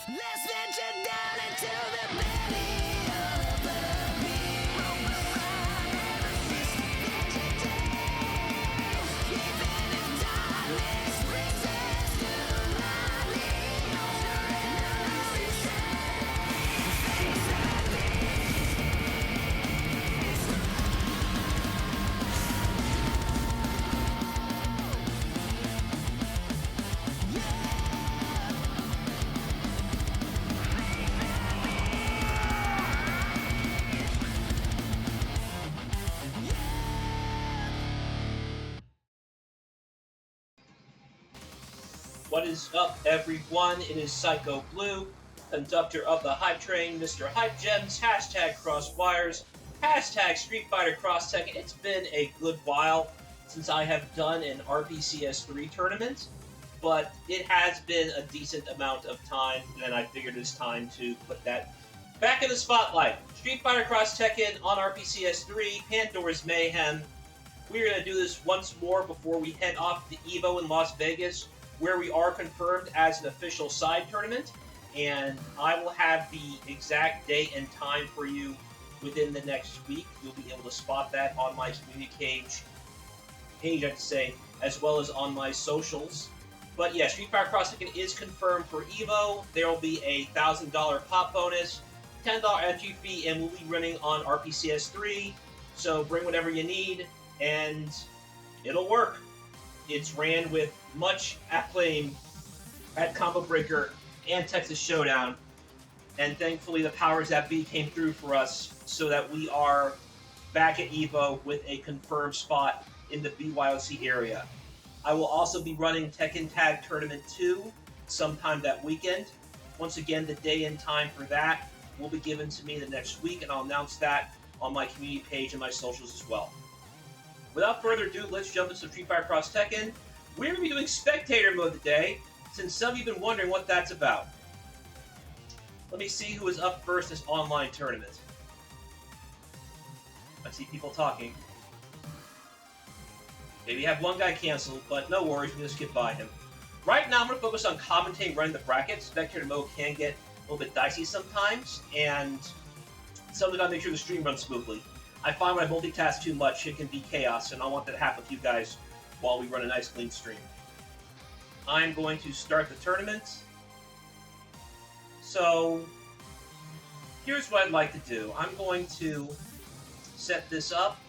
Let's venture down into the belly of the beast. Even if darkness brings us to light, What is up, everyone? It is Psycho Blue, conductor of the Hype Train, Mr. Hype Gems, hashtag Crosswires, hashtag Streetfighterxtekken. It's been a good while since I have done an RPCS3 tournament, but it has been a decent amount of time, and I figured it's time to put that back in the spotlight. Streetfighterxtekken on RPCS3, Pandora's Mayhem. We're going to do this once more before we head off to EVO in Las Vegas, where we are confirmed as an official side tournament, and I will have the exact date and time for you within the next week. You'll be able to spot that on my community page, I have to say, as well as on my socials. But yeah, Streetfighterxtekken is confirmed for EVO. There will be a $1,000 pop bonus, $10 entry fee, and we'll be running on RPCS3, so bring whatever you need, and it'll work. It's ran with much acclaim at Combo Breaker and Texas Showdown, and thankfully the powers that be came through for us so that we are back at EVO with a confirmed spot in the BYOC area. I will also be running Tekken Tag Tournament 2 sometime that weekend. Once again, the day and time for that will be given to me the next week, and I'll announce that on my community page and my socials as well. Without further ado, let's jump into Streetfighterxtekken. We're going to be doing spectator mode today, since some of you have been wondering what that's about. Let me see who is up first this online tournament. I see people talking. Maybe have one guy canceled, but no worries, we're going to skip by him. Right now, I'm going to focus on commentating running the brackets. Spectator mode can get a little bit dicey sometimes, and something I'll make sure the stream runs smoothly. I find when I multitask too much, it can be chaos, and I want that to happen with you guys while we run a nice clean stream. I'm going to start the tournament. So, here's what I'd like to do. I'm going to set this up.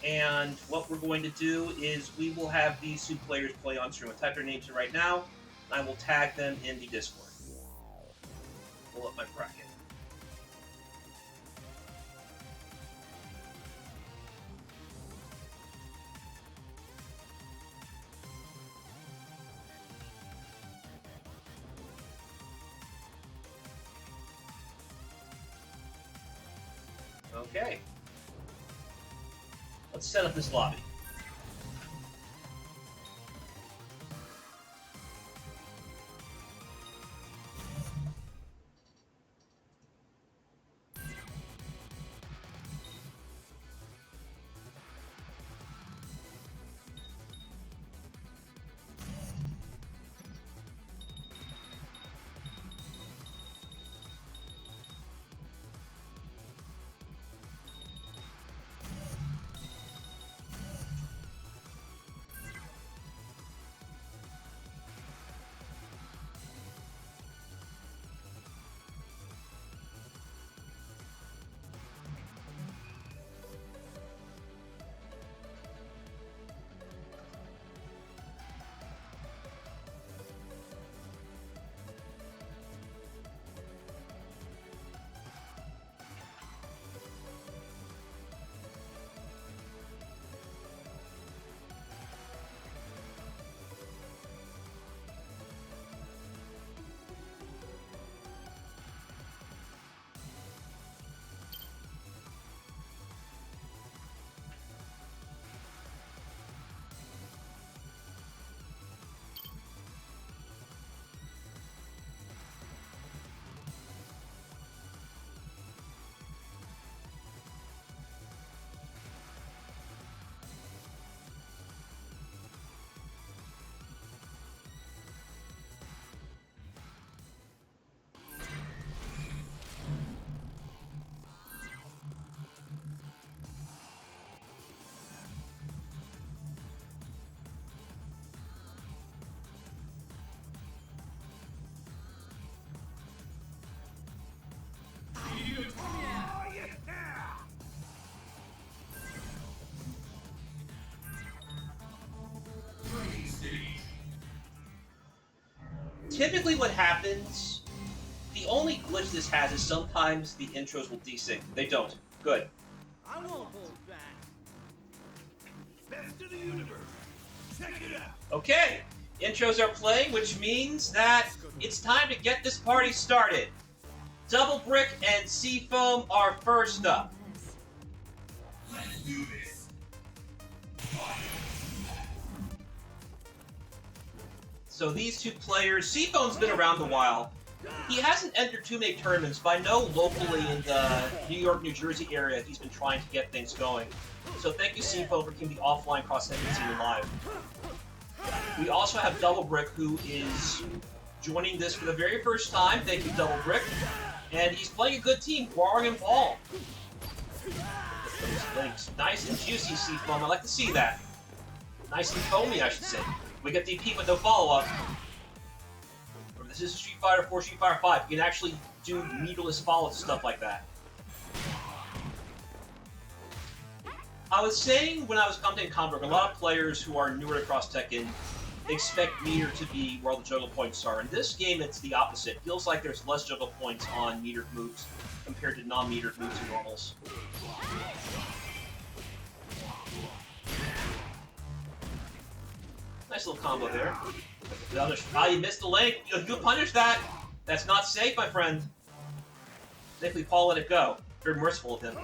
And what we're going to do is we will have these two players play on stream. I'll type their names in right now, and I will tag them in the Discord. Pull up my bracket. Okay. Let's set up this lobby. typically what happens, the only glitch this has is sometimes the intros will desync. They don't. Good. I won't hold back. Best of the universe. Check it out. Okay, intros are playing, which means that it's time to get this party started. Double Brick and Seafoam are first up. Let's do this. So these two players, Seafoam's been around a while. He hasn't entered too many tournaments, but I know locally in the New York, New Jersey area, he's been trying to get things going. So thank you, Seafoam, for keeping the offline cross-second scene alive. We also have Double Brick, who is joining this for the very first time. Thank you, Double Brick. And he's playing a good team, Guang and Ball. Those links. Nice and juicy, Seafoam. I like to see that. Nice and foamy, I should say. We get DP with no follow-up. This is Street Fighter 4, Street Fighter 5. You can actually do meterless follow-ups and stuff like that. I was saying when I was commenting Convert, a lot of players who are newer to Cross Tekken expect meter to be where all the juggle points are. In this game, it's the opposite. It feels like there's less juggle points on metered moves compared to non-metered moves and normals. Nice little combo there. You missed the link. You punish that. That's not safe, my friend. Thankfully, Paul let it go. Very merciful of him.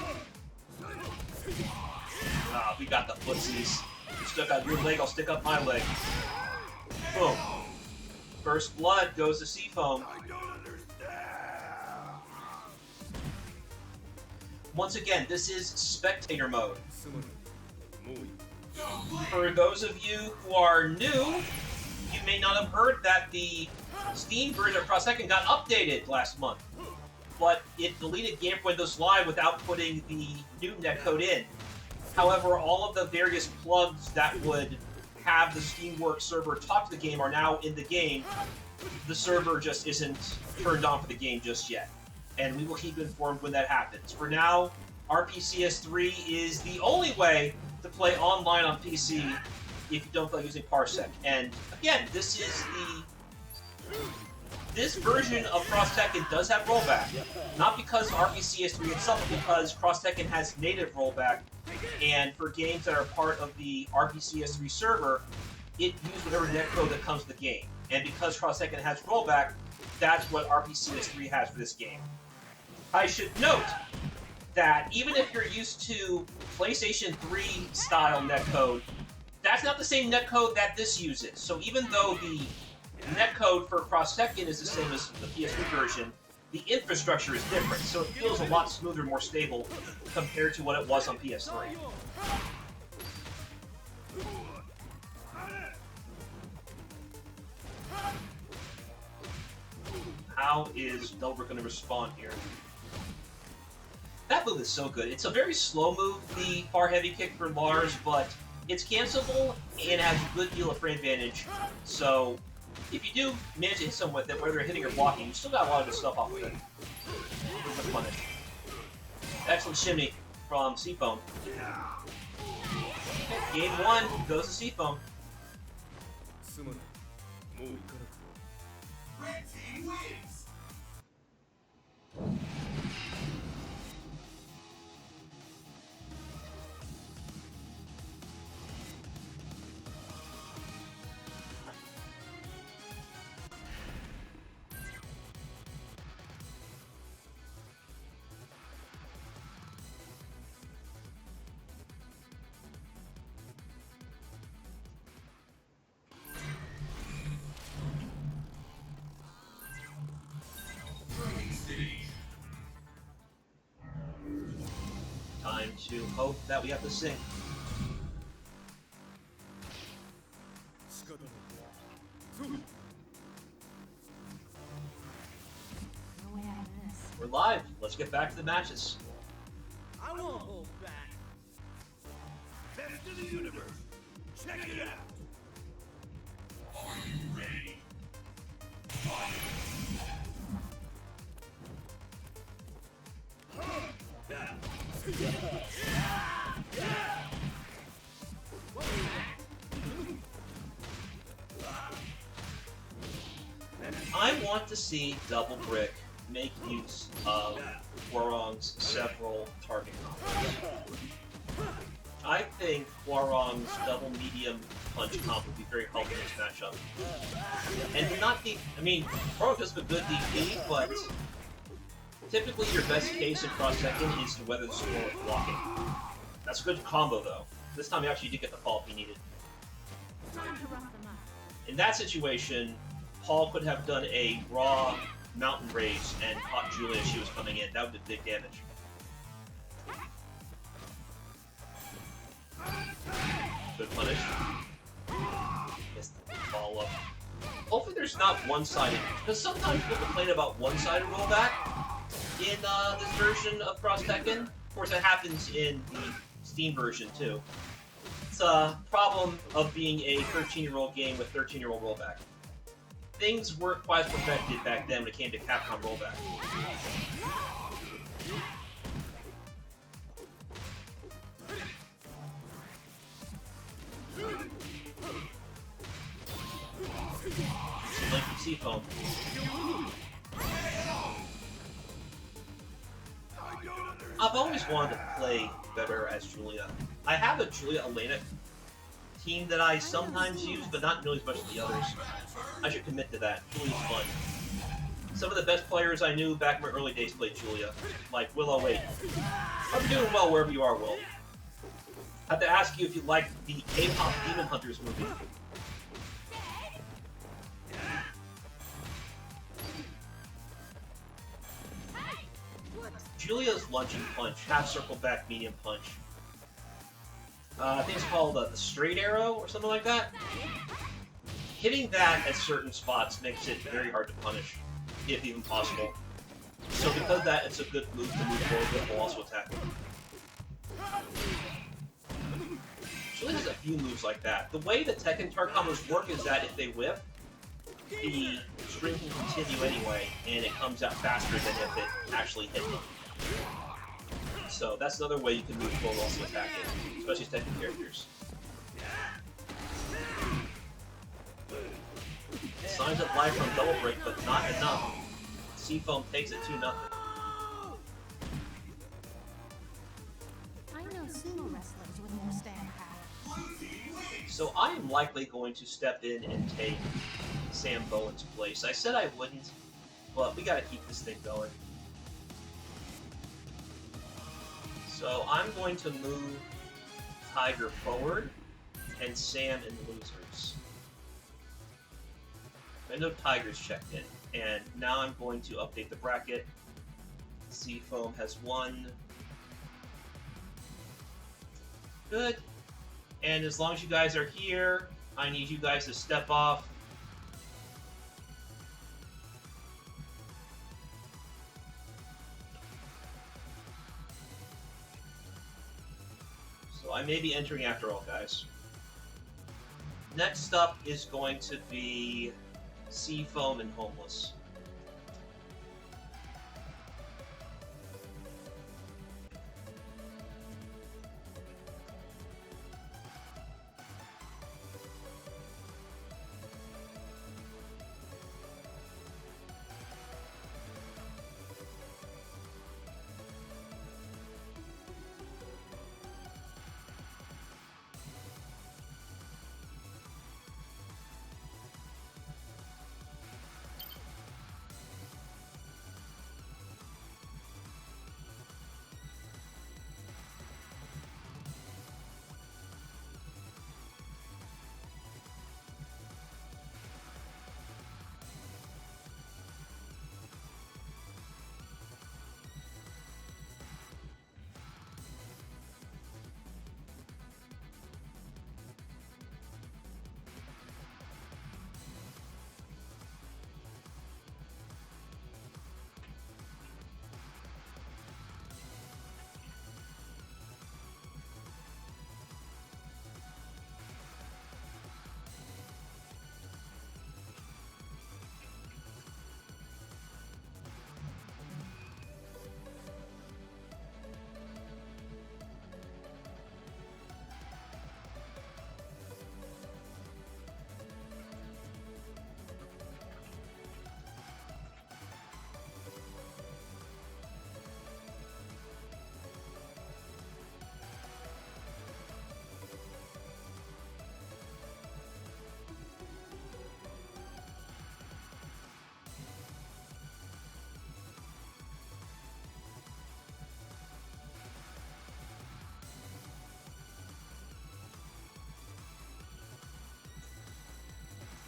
Ah, we got the footsies. You stuck out your leg, I'll stick up my leg. Boom. First blood goes to Seafoam. I don't understand. Once again, this is spectator mode. For those of you who are new, you may not have heard that the Steam version of Cross Tekken got updated last month, but it deleted Game Windows Live without putting the new netcode in. However, all of the various plugs that would have the Steamworks server talk to the game are now in the game. The server just isn't turned on for the game just yet, and we will keep you informed when that happens. For now, RPCS3 is the only way to play online on PC if you don't feel like using Parsec. And again, this version of Cross Tekken does have rollback. Not because of RPCS3 itself, but because Cross Tekken has native rollback. And for games that are part of the RPCS3 server, it uses whatever netcode that comes with the game. And because Cross Tekken has rollback, that's what RPCS3 has for this game. I should note that even if you're used to PlayStation 3 style netcode, that's not the same netcode that this uses. So even though the netcode for Cross Tekken is the same as the PS3 version, the infrastructure is different, so it feels a lot smoother, more stable compared to what it was on PS3. How is Delbert going to respond here? That move is so good. It's a very slow move, the far heavy kick for Lars, but it's cancelable and has a good deal of frame advantage. So if you do manage to hit someone with it, whether you're hitting or blocking, you still got a lot of good stuff off of it. Good punish. Excellent shimmy from Seafoam. Game 1 goes to Seafoam. Red team wins. Time to hope that we have to sync. No way out of this. We're live. Let's get back to the matches. I won't hold back. Best of the universe. Check it out. Are you ready? want to see Double Brick make use of Hwoarang's several target combos. I think Hwoarang's double medium punch combo would be very helpful in this matchup. And do not think, I mean, Hwoarang does have a good DP, but typically your best case in cross Tekken is to weather the storm with blocking. That's a good combo though. This time he actually did get the fall if he needed. In that situation, Paul could have done a raw mountain rage and caught Julia as she was coming in. That would be big damage. Good punish. Missed the follow-up. Hopefully there's not one-sided, because sometimes people complain about one-sided rollback in this version of Cross Tekken. Of course, that happens in the Steam version too. It's a problem of being a 13-year-old game with 13-year-old rollback. Things weren't quite perfected back then when it came to Capcom rollback. Link from Seafoam. I've always wanted to play better as Julia. I have a Julia Elena team that I sometimes use, but not nearly as much as the others. I should commit to that. Julia's fun. Some of the best players I knew back in my early days played Julia, like Will08. I'm doing well wherever you are, Will. I have to ask you if you like the K-pop Demon Hunters movie. Julia's lunging punch, half circle back medium punch. I think it's called the straight arrow or something like that. Hitting that at certain spots makes it very hard to punish, if even possible. So because of that, it's a good move to move forward with while also attacking. Julia has a few moves like that. The way the Tekken target combos work is that if they whiff, the string can continue anyway, and it comes out faster than if it actually hit them. So that's another way you can move forward while also attacking, especially Tekken characters. Signs of life from Double Break, but not enough. Seafoam takes it 2-0. I know sumo wrestlers with more stand power. So I am likely going to step in and take Sam Bowen's place. I said I wouldn't, but we gotta keep this thing going. So I'm going to move Tiger forward and Sam in the losers. I know Tiger's checked in, and now I'm going to update the bracket. Seafoam has won. Good. And as long as you guys are here, I need you guys to step off. So I may be entering after all, guys. Next up is going to be Seafoam and Homeless.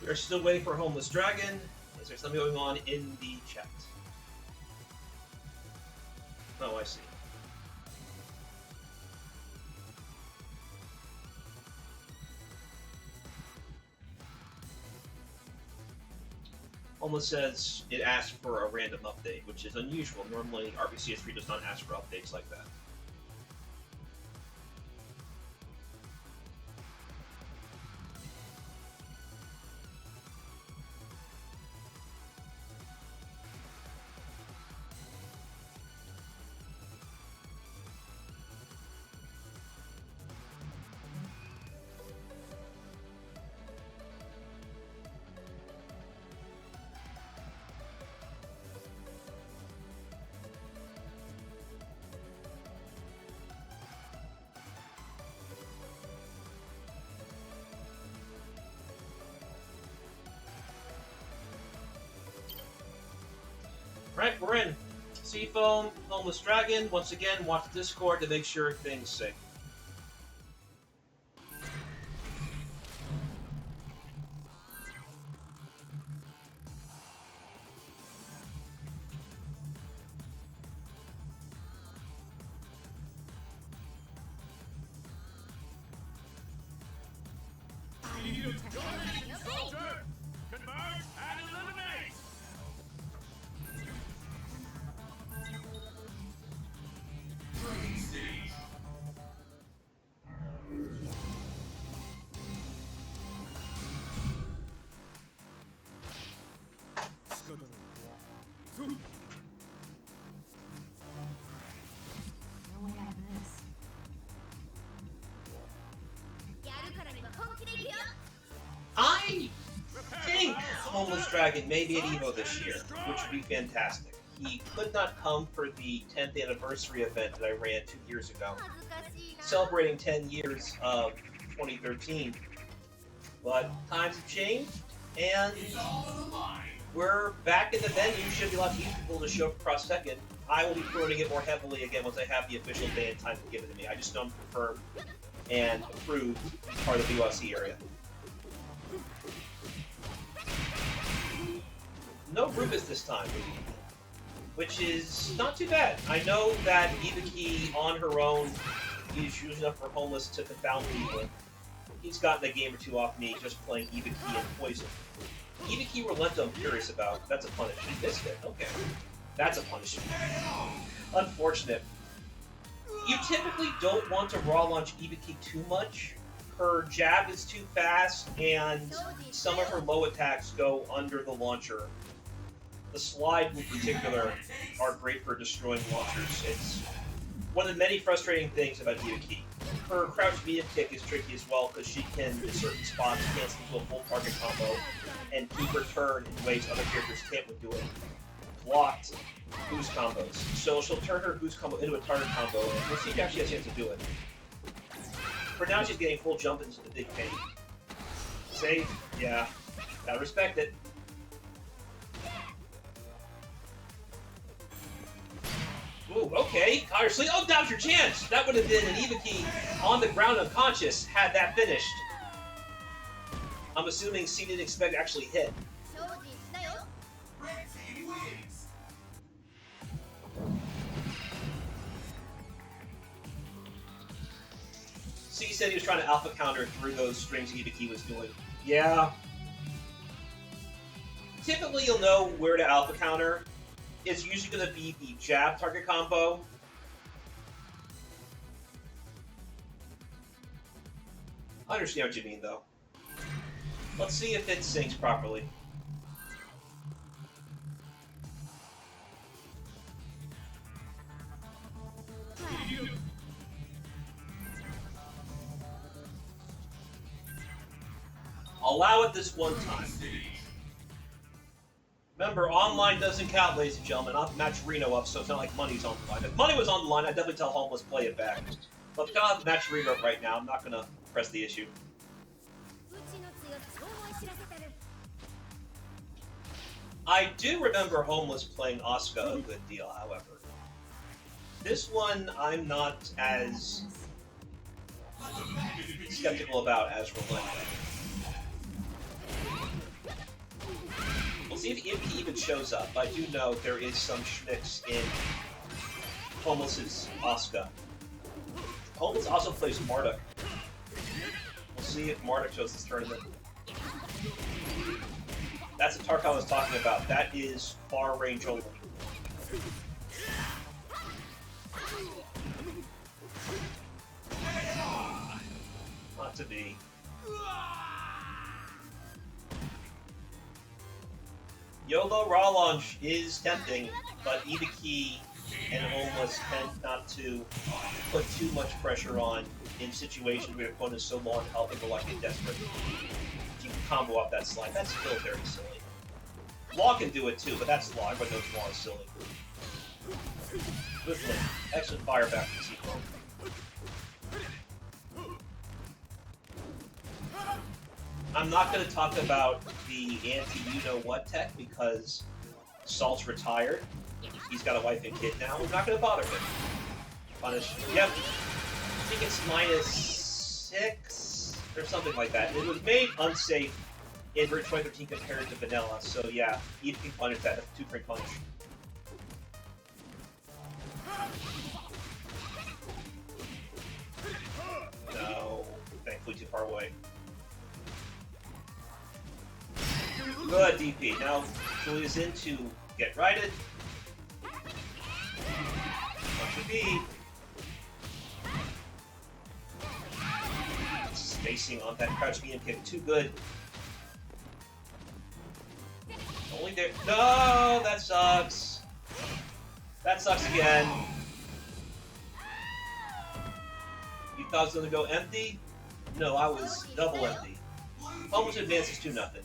We're still waiting for Homeless Dragon. Is there something going on in the chat? Oh, I see. Homeless says it asked for a random update, which is unusual. Normally, RPCS3 does not ask for updates like that. Right, we're in. Seafoam, Homeless Dragon. Once again, watch Discord to make sure things sync. Soldier! Converge and eliminate! Training stage. No way out of this. I think Homeless Dragon may be at EVO this year, which would be fantastic. He could not come for the 10th anniversary event that I ran 2 years ago, celebrating 10 years of 2013. But times have changed, and It's all on the line. we're back in the venue. Should be a lot of people to show up across Tekken. I will be promoting it more heavily again once I have the official day and time to give it to me. I just don't confirm and approve as part of the BOSC area. No Rufus this time, which is not too bad. I know that Ibiki on her own is using up for Homeless to confound people. He's gotten a game or two off me just playing Ibiki and Poison. Ibiki Relento I'm curious about. That's a punishment. He missed it. Okay. That's a punishment. Unfortunate. You typically don't want to raw launch Ibiki too much. Her jab is too fast, and some of her low attacks go under the launcher. The slide in particular are great for destroying launchers. It's one of the many frustrating things about Ibiki. Her crouch medium kick is tricky as well because she can, in certain spots, cancel into a full target combo and keep her turn in ways other characters can't when doing blocked boost combos. So she'll turn her boost combo into a target combo, and we'll see if she actually has a chance to do it. For now, she's getting full jump into the big pain. Safe? Yeah. Gotta respect it. Ooh, okay. Caught her sleep. Oh, that was your chance! That would have been an Ibiki on the ground unconscious had that finished. I'm assuming C didn't expect to actually hit. Red team wins. C said he was trying to alpha counter through those strings Ibiki was doing. Yeah. Typically, you'll know where to alpha counter. It's usually going to be the jab target combo. I understand what you mean, though. Let's see if it syncs properly. Allow it this one time. Remember, online doesn't count, ladies and gentlemen. I've matched Reno up, so it's not like money's on the line. If money was on the line, I'd definitely tell Homeless play it back. But because I have matched Reno up right now, I'm not going to press the issue. I do remember Homeless playing Asuka a good deal, however. This one, I'm not as skeptical about as Rolando. See if he even shows up. I do know there is some schmicks in Homeless's Asuka. Homeless also plays Marduk. We'll see if Marduk shows this tournament. That's the Tark I was talking about. That is far range only. Not to be. YOLO Raw Launch is tempting, but Ibiki and Homeless tend not to put too much pressure on in situations where your opponent is so low on health and reluctant desperate. You can combo up that slide. That's still very silly. Law can do it too, but that's Law. Everybody knows Law is silly. Good link. Excellent fire back from Seafoam. I'm not going to talk about the anti-you-know-what tech because Salt's retired. He's got a wife and kid now. We're not going to bother him. Punish. Yep. I think it's -6 or something like that. It was made unsafe in version 2013 compared to vanilla. So yeah, you can punish that. That's a 2-frame punish. No. Thankfully too far away. Good DP. Now Julia's in to get righted. Bunch of B. Spacing on that crouch medium kick. Too good. Only there. No, that sucks. That sucks again. You thought it was going to go empty? No, I was double empty. Almost advances 2-0.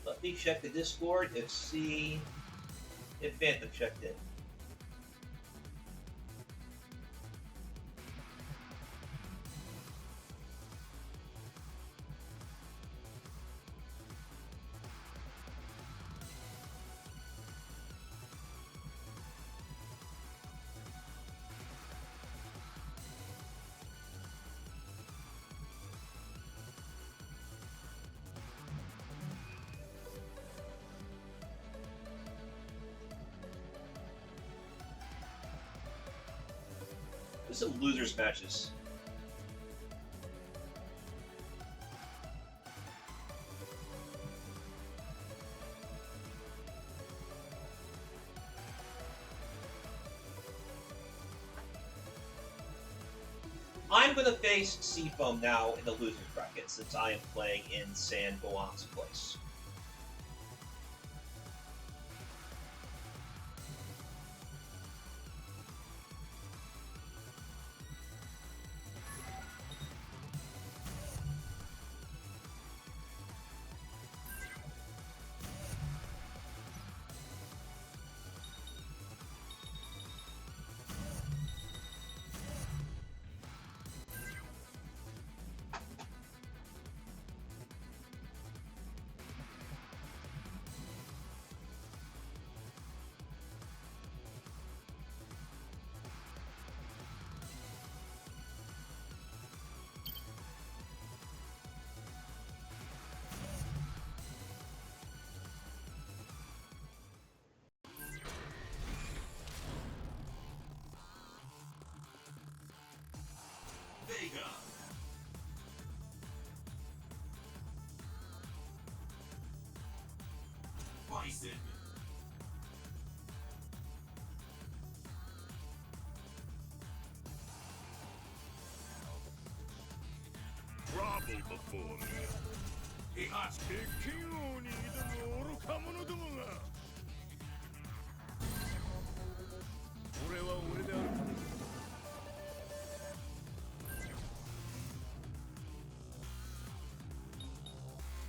Let me check the Discord and see if Phantom checked in. There's some losers matches. I'm going to face Seafoam now in the losers bracket since I am playing in San Boan's place. Vega. Bison. Trouble before me. Tekken 王に挑む愚か者どもが。俺は俺である。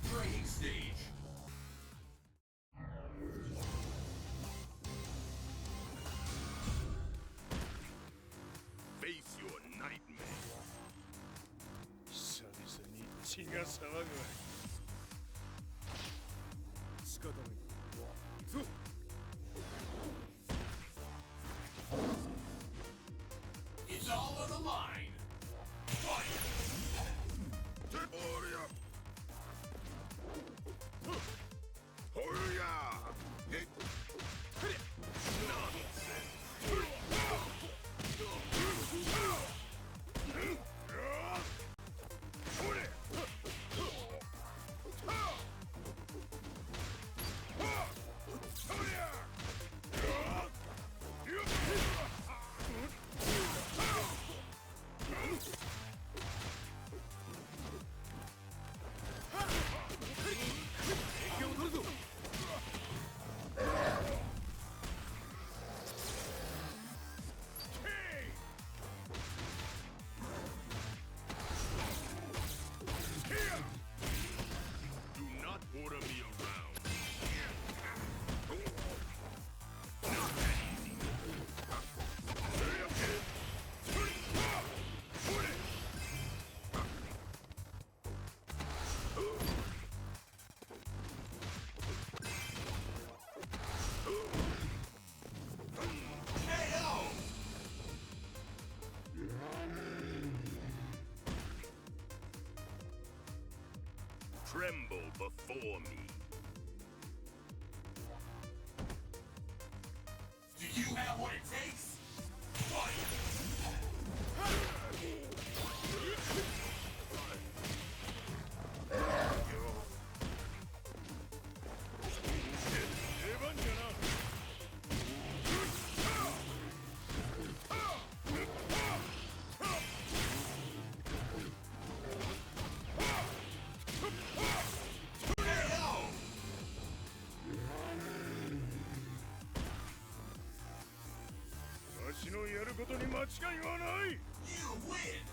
Training stage. Face your nightmare. 久々に血が騒ぐ。仕方ない。order me around. Tremble before me. Do you have what it takes? You win!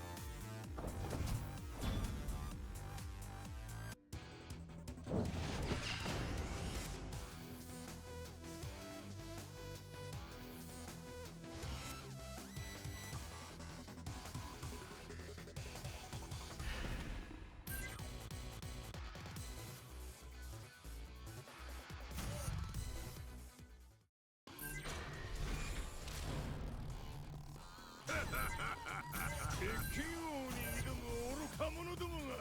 Tekken王に挑む愚か者どもが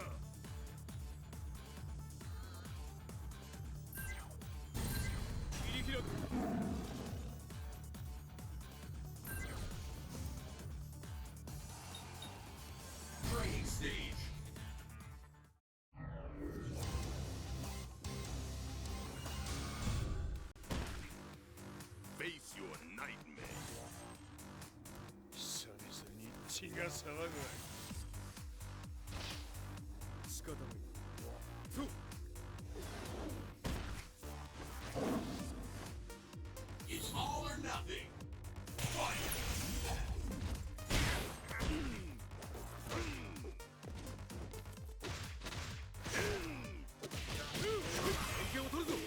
切り開く Training stage. Face your nightmare. 久々に血が騒ぐ。仕方ない。そう。It's all or nothing. Fight. を取るぞ。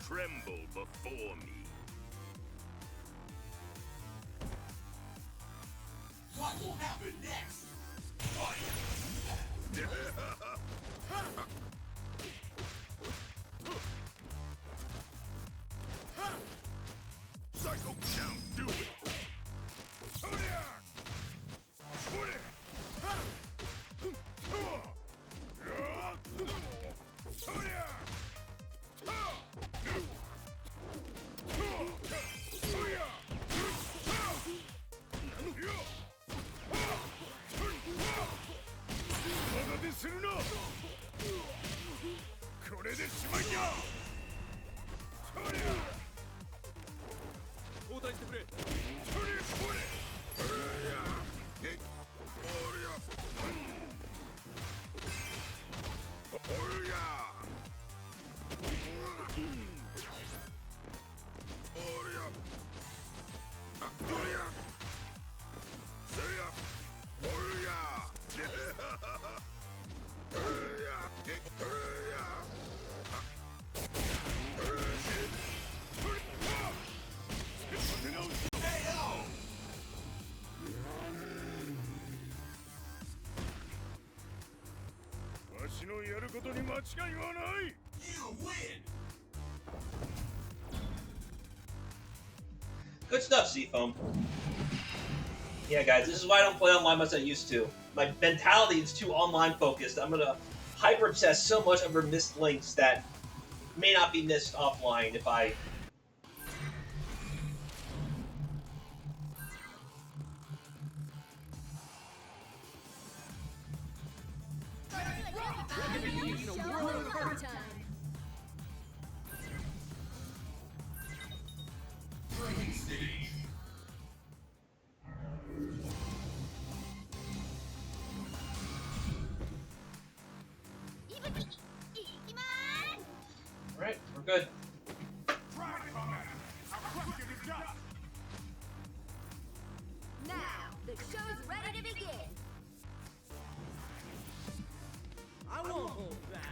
Tremble before me. What will happen next? Psycho down, do it. Good stuff, Seafoam. Yeah, guys, this is why I don't play online much as I used to. My mentality is too online focused. I'm gonna hyper-obsess so much over missed links that may not be missed offline if I... good. Now, the show's ready to begin. I won't hold back.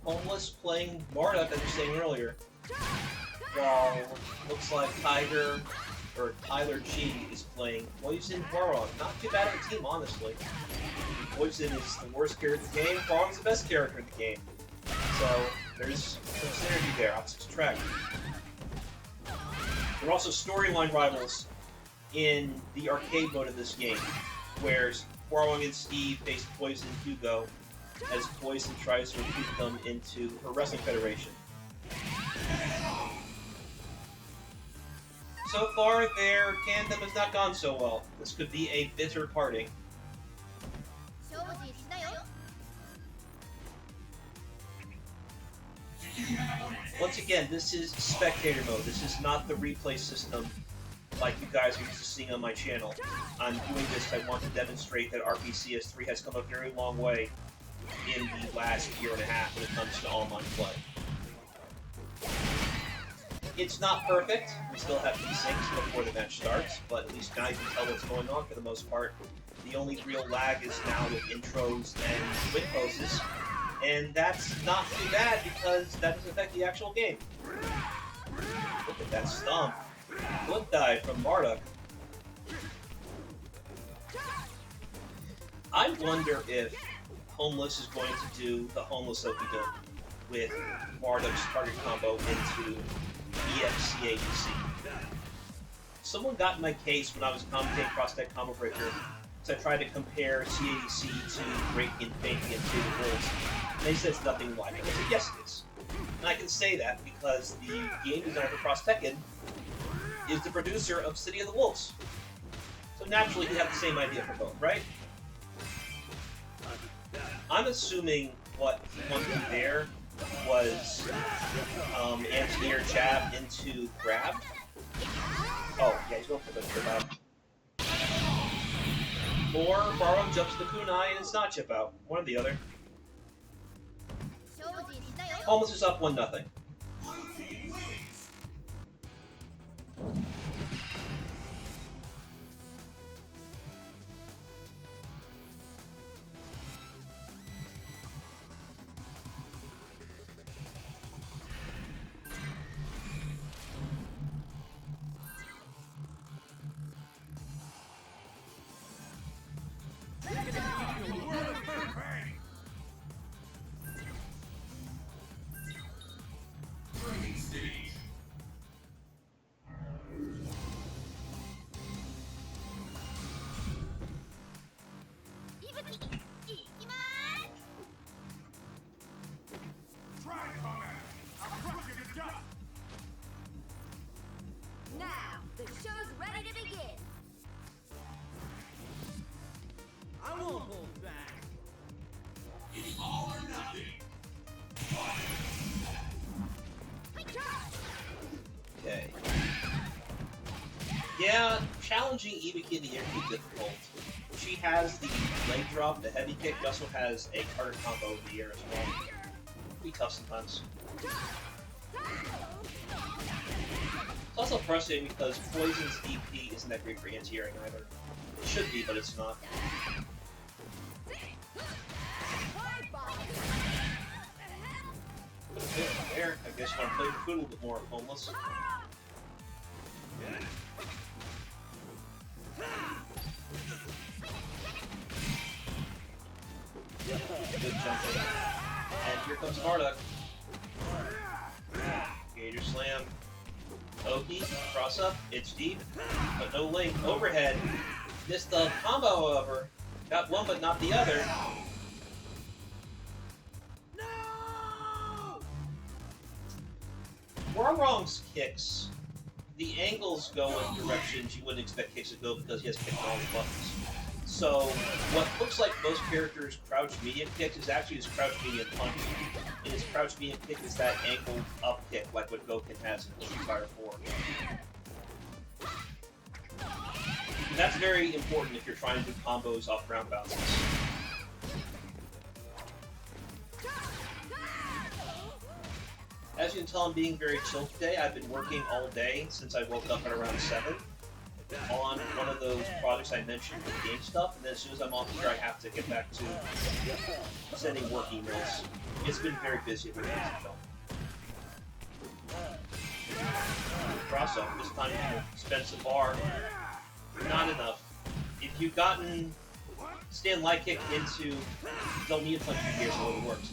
Homeless playing Marduk, as you were saying earlier. While looks like Tyler G is playing Poison Warog. Not too bad of a team, honestly. Poison is the worst character in the game, Warog's the best character in the game. So there's some synergy there, opposites attract. There are also storyline rivals in the arcade mode of this game, where Warog and Steve face Poison and Hugo as Poison tries to recruit them into her wrestling federation. So far, their tandem has not gone so well. This could be a bitter parting. Once again, this is spectator mode. This is not the replay system like you guys are used to seeing on my channel. I'm doing this, I want to demonstrate that RPCS3 has come a very long way in the last year and a half when it comes to online play. It's not perfect. We still have desyncs before the match starts, but at least now you can tell what's going on for the most part. The only real lag is now with intros and win poses, and that's not too bad because that doesn't affect the actual game. Look at that stomp. Flip dive from Marduk. I wonder if Homeless is going to do the Homeless Okidon with Marduk's target combo into EXCADC. Someone got in my case when I was commentating Cross-Tech Combo Breaker, so I tried to compare CADC to Breaking Fainting and Two Wolves. And they said it's nothing like it. I said, yes it is. And I can say that because the game designer for Tekken is the producer of City of the Wolves. So naturally you have the same idea for both, right? I'm assuming what he wanted to do there was anti-air jab into grab. Oh, yeah, he's going for the chip out. Or Barrow jumps the kunai and it's not chip out. One or the other. Homeless is up 1-0. Now, the show's ready to begin. I won't hold back. Okay. Yeah, challenging Ibiki in the air can be difficult. She has the leg drop, the heavy kick, also has a harder combo in the air as well. Be tough sometimes. It's also frustrating because Poison's DP isn't that great for anti-airing either. It should be, but it's not. There, I guess you want to play the food a little bit more, Homeless. Good jumping. And here comes Marduk. Gator slam. Oki, cross up, it's deep, but no link. Overhead. Missed the combo, however. Got one, but not the other. Warong's kicks, the angles go in directions you wouldn't expect kicks to go because he has kicked all the buttons. So, what looks like most characters' crouch medium kicks is actually his crouch medium punch. And his crouch medium kick is that angled up kick, like what Goken has in Streetfighter 4. That's very important if you're trying to do combos off ground bounces. As you can tell, I'm being very chill today. I've been working all day since I woke up at around 7 on one of those projects I mentioned with game stuff, and then as soon as I'm off here, I have to get back to sending work emails. It's been very busy with games to film. Cross up, this time expensive bar. Not enough. If you've gotten stand light kick into, don't need to punch your gears so it works.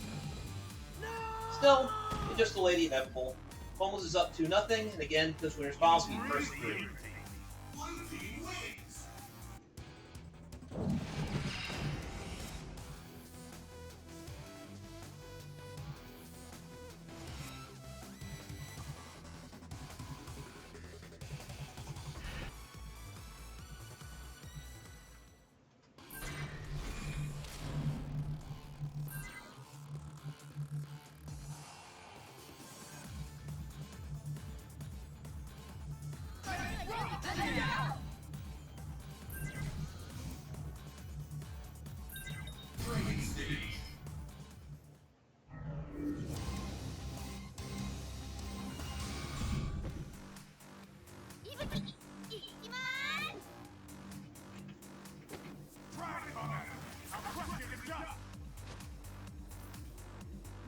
Still, you just delay the inevitable. Holmes is up 2-0, and again, this winner's finals will be first 3.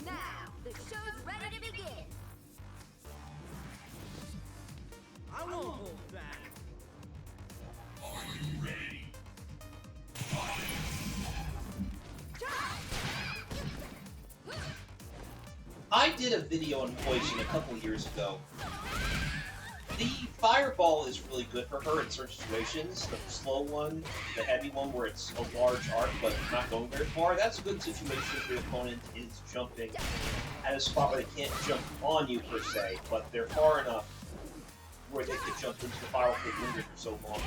Now, the show's ready to begin. I won't hold back. I did a video on Poison a couple years ago. The fireball is really good for her in certain situations. The slow one, the heavy one where it's a large arc but not going very far, that's a good situation if the opponent is jumping at a spot where they can't jump on you per se, but they're far enough where they could jump into the fire pit linger for so long.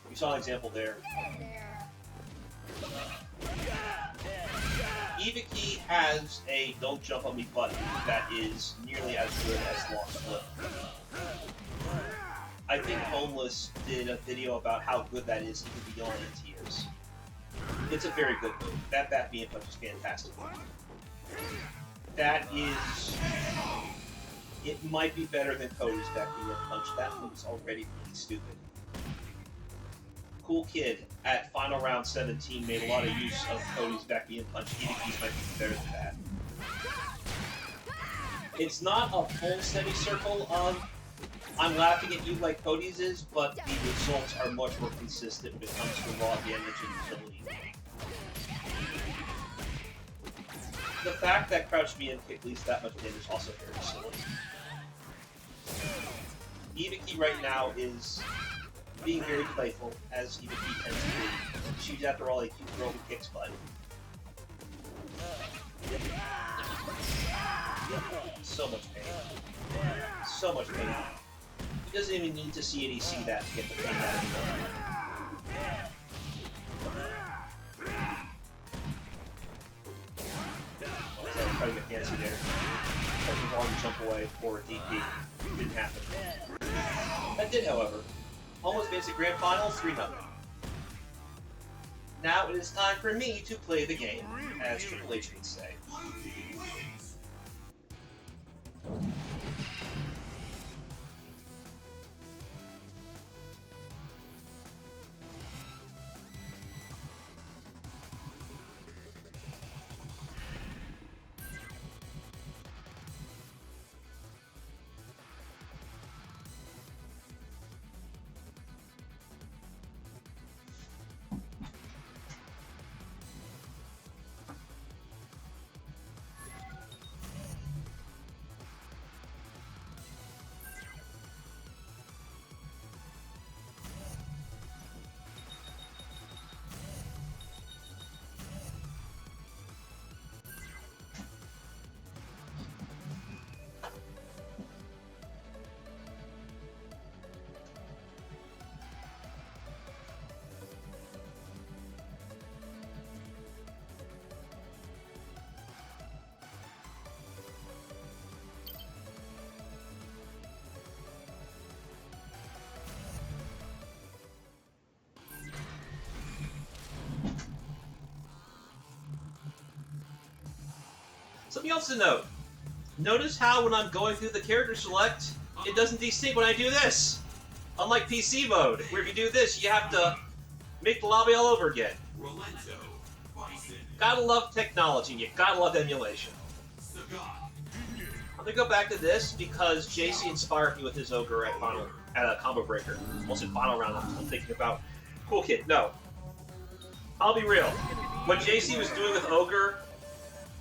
You saw an example there. Eviki has a don't jump on me button that is nearly as good as Long Flip. I think Homeless did a video about how good that is even beyond NTers. It's a very good move. That back being punch is fantastic. That is... It might be better than Cody's back being punch. That move's already really stupid. Cool Kid at Final Round 17 made a lot of use of Cody's back being punch. Eviki's might be better than that. It's not a full semicircle of I'm laughing at you like Cody's is, but the results are much more consistent when it comes to raw damage and utility. The fact that Crouch B and kick leads that much damage is also very silly. Eviki right now is being very playful, as Eviki tends to be. She's after all a cute girl who kicks butt. So much pain. So much pain. He doesn't even need to see it, see that to get the pain out of him. Try to get fancy there. Try to jump away for a DP. Didn't happen. That did, however. Almost makes it grand final 3-0. Now it is time for me to play the game, as Triple H would say. Something else to note. Notice how when I'm going through the character select, it doesn't desync when I do this. Unlike PC mode, where if you do this, you have to make the lobby all over again. Gotta love technology, and you gotta love emulation. I'm gonna go back to this because JC inspired me with his ogre at a combo breaker. Almost in final round, I'm thinking about cool kid. No, I'll be real. What JC was doing with ogre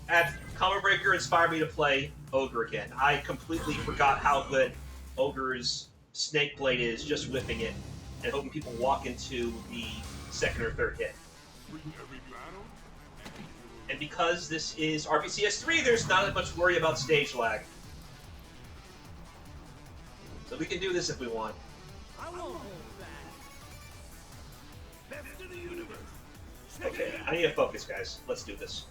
at combo breaker inspired me to play ogre again. I completely forgot how good ogre's snake blade is, just whipping it and hoping people walk into the second or third hit. And because this is RPCS3, there's not as much worry about stage lag. So we can do this if we want. I won't hold back. Okay, I need to focus, guys. Let's do this.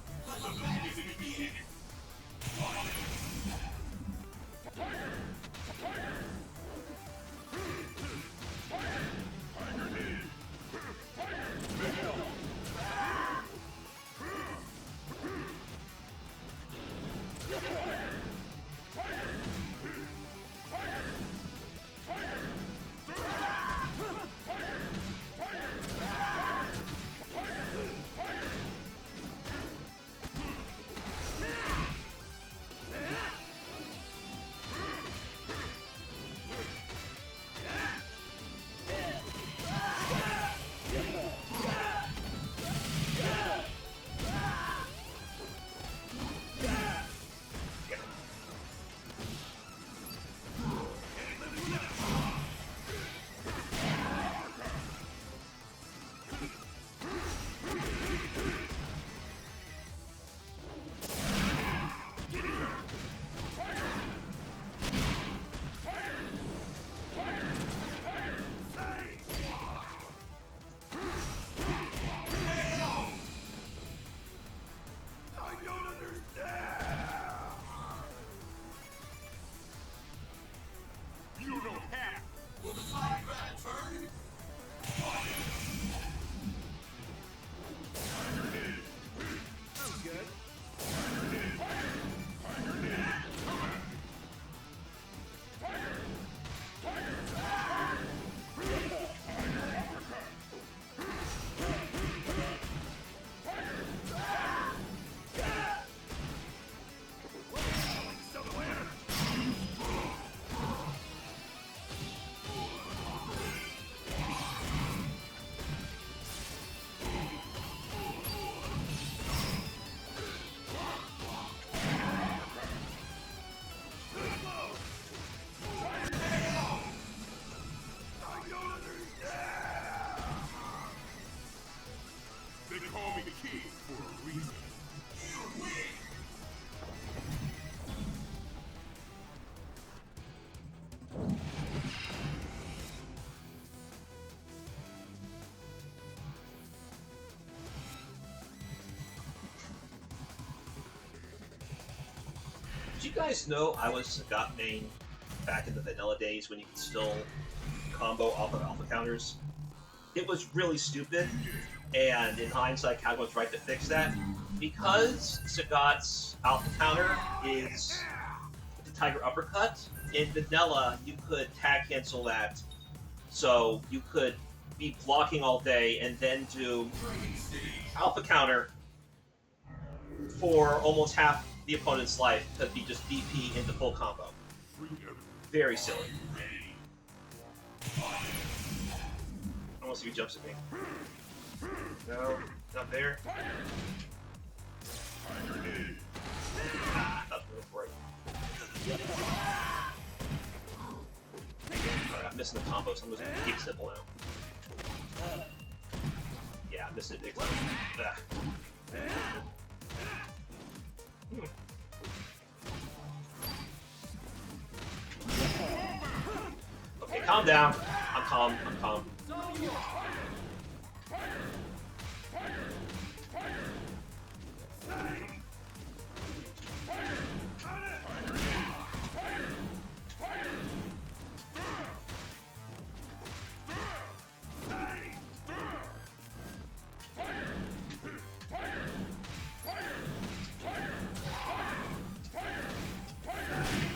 Did you guys know I was Sagat main back in the vanilla days when you could still combo off of alpha counters? It was really stupid, and in hindsight, Cal was right to fix that. Because Sagat's alpha counter is the Tiger Uppercut, in vanilla you could tag cancel that, so you could be blocking all day and then do alpha counter for almost half the opponent's life because he just DP into full combo. Very silly. I want to see who jumps at me. No, not there. Ah, not going for it. Alright, I'm missing the combo, so I'm losing the keep simple now. Yeah, I'm missing it big time. Ah. Okay, calm down. I'm calm. I'm calm.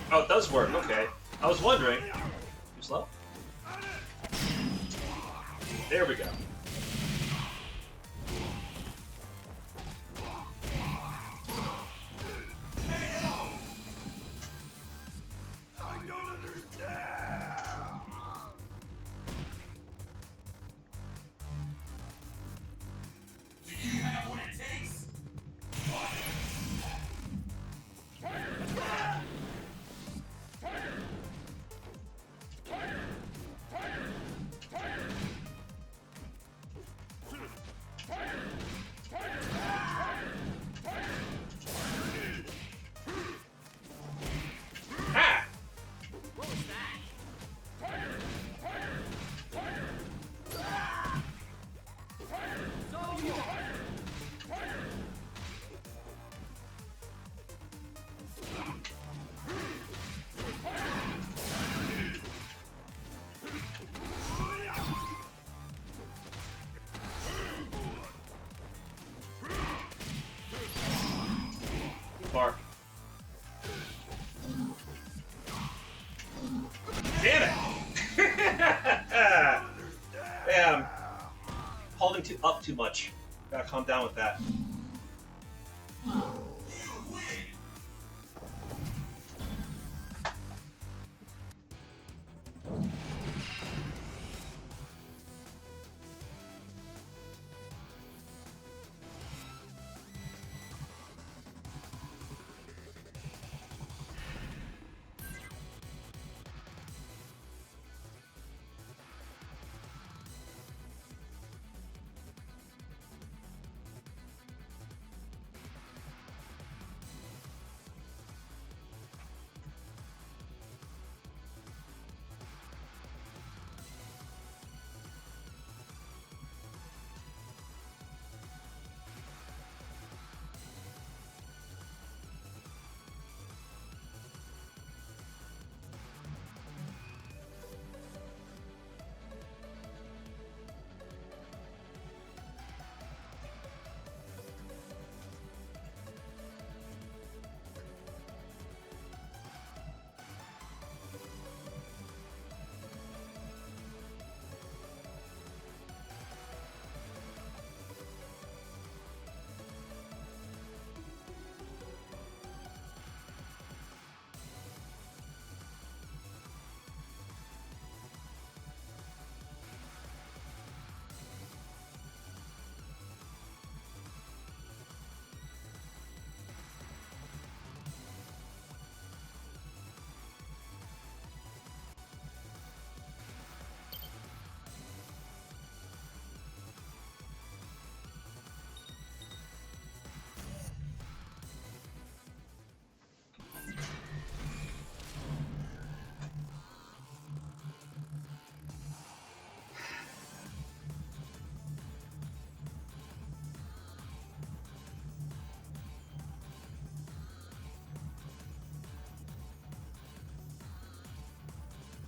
Oh, it does work. Okay. I was wondering. Too slow? There we go. Bark. Damn it! Damn. Holding up too much. Gotta calm down with that.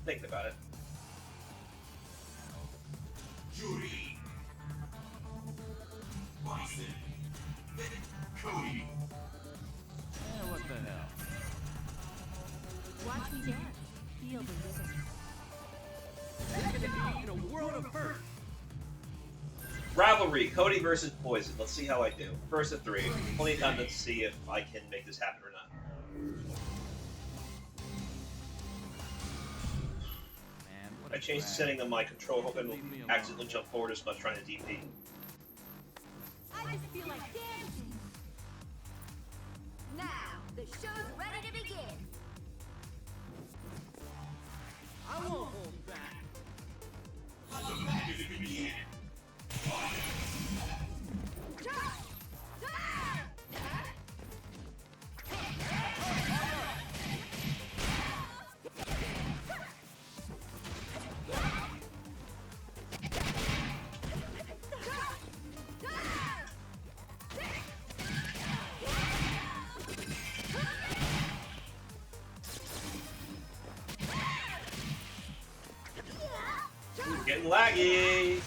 Thinking about it. Judy. Bison. Cody. What the hell? Watch me dance. Feel the rhythm. It's gonna be in a world of hurt. Rivalry, Cody versus Poison. Let's see how I do. First of 3. Plenty of time to see if I can make this happen or not. Man, what I a changed the drag. setting on my control, hoping Leave me it'll alone. accidentally jump forward as much trying to DP. I just feel like dancing. Now, the show's ready to begin. I won't hold back. Getting laggy!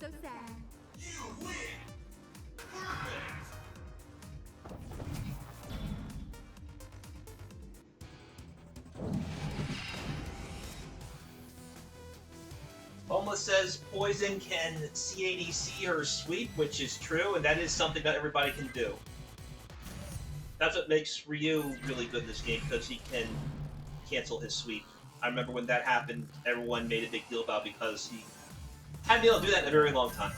so sad. You win! Perfect! Almost says Poison can CADC her sweep, which is true, and that is something that everybody can do. That's what makes Ryu really good in this game, because he can cancel his sweep. I remember when that happened, everyone made a big deal about it because he hadn't been able to do that in a very long time.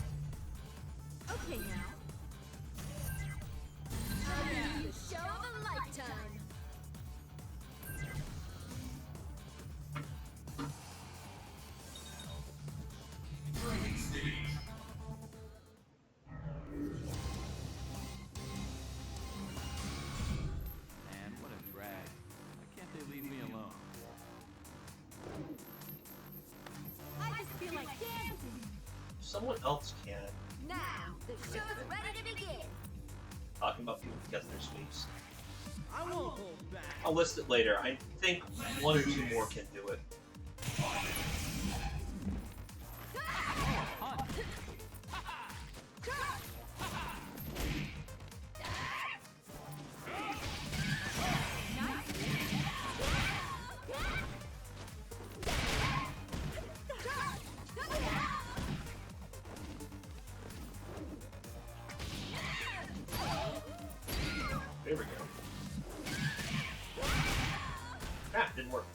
Okay now. The show of a lifetime. Training stage. Man, what a drag. Why can't they leave me alone? I just feel like dancing. Someone else can. Now, the show's ready to begin. Talking about people who get their sweeps. I won't hold back. I'll list it later. I think one or two more can do it. There we go. Ah, didn't work.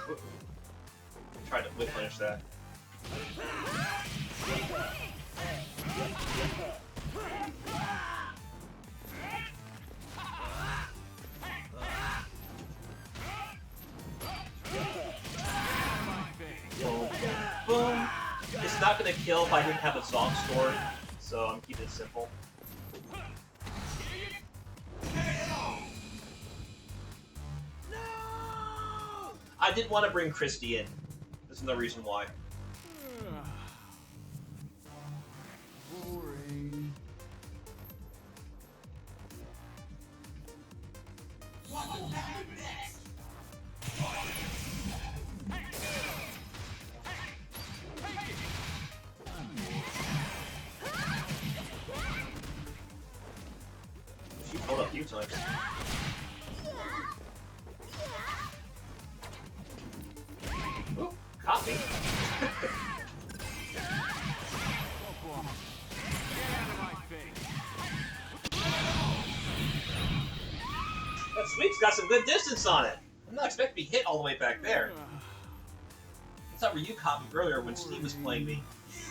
Whoop. Tried to whip punish that. Boom, boom. It's not gonna kill if I didn't have a song stored, so I'm keeping it simple. I did want to bring Christy in. There's no reason why. Boring. What will happen next? She pulled up a few times. Ooh, caught me. That sweep's got some good distance on it. I'm not expecting to be hit all the way back there. That's how Ryu caught me earlier when Steve was playing me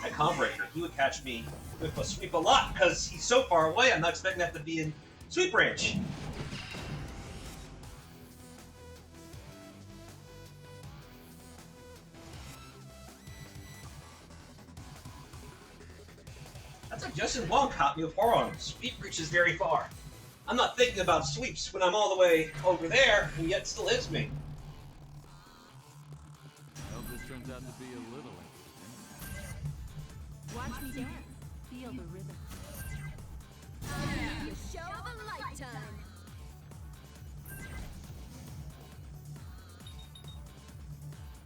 at Combreaker. He would catch me with a sweep a lot because he's so far away. I'm not expecting that to be in sweep range. That's like Justin Wong caught me with Horon. Sweep reaches very far. I'm not thinking about sweeps when I'm all the way over there, and yet still hits me. I hope this turns out to be a little interesting. Watch me dance. Feel the rhythm. The show of a lifetime.